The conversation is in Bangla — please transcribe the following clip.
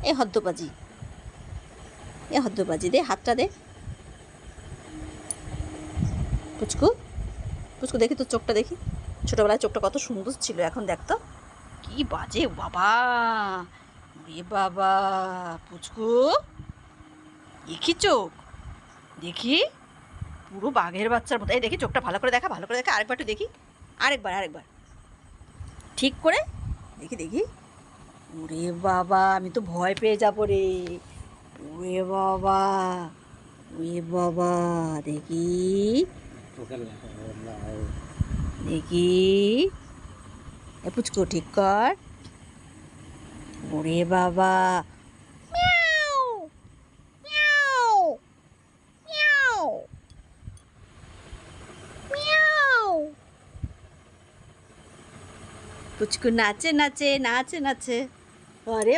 এ হদ্দবাজি, এ হদ্দবাজি, দে হাতটা দে। পুচকু, পুচকু দেখি তোর চোখটা দেখি। ছোটোবেলায় চোখটা কত সুন্দর ছিল, এখন দেখ তো কি বাজে বাবা। রে বাবা, পুচকু দেখি চোখ, দেখি পুরো বাঘের বাচ্চার মতো। এই দেখি চোখটা ভালো করে দেখা, ভালো করে দেখা, আরেকবার একটু দেখি, আরেকবার আরেকবার ঠিক করে দেখি দেখি। ওরে বাবা, আমি তো ভয় পেয়ে যাবো রে। ওরে বাবা, ওরে বাবা, দেখি দেখি, এ পুচকু ঠিক কর। ওরে বাবা, মিয়াও মিয়াও মিয়াও মিয়াও। পুচকু নাচে নাচে নাচে নাচে। আরে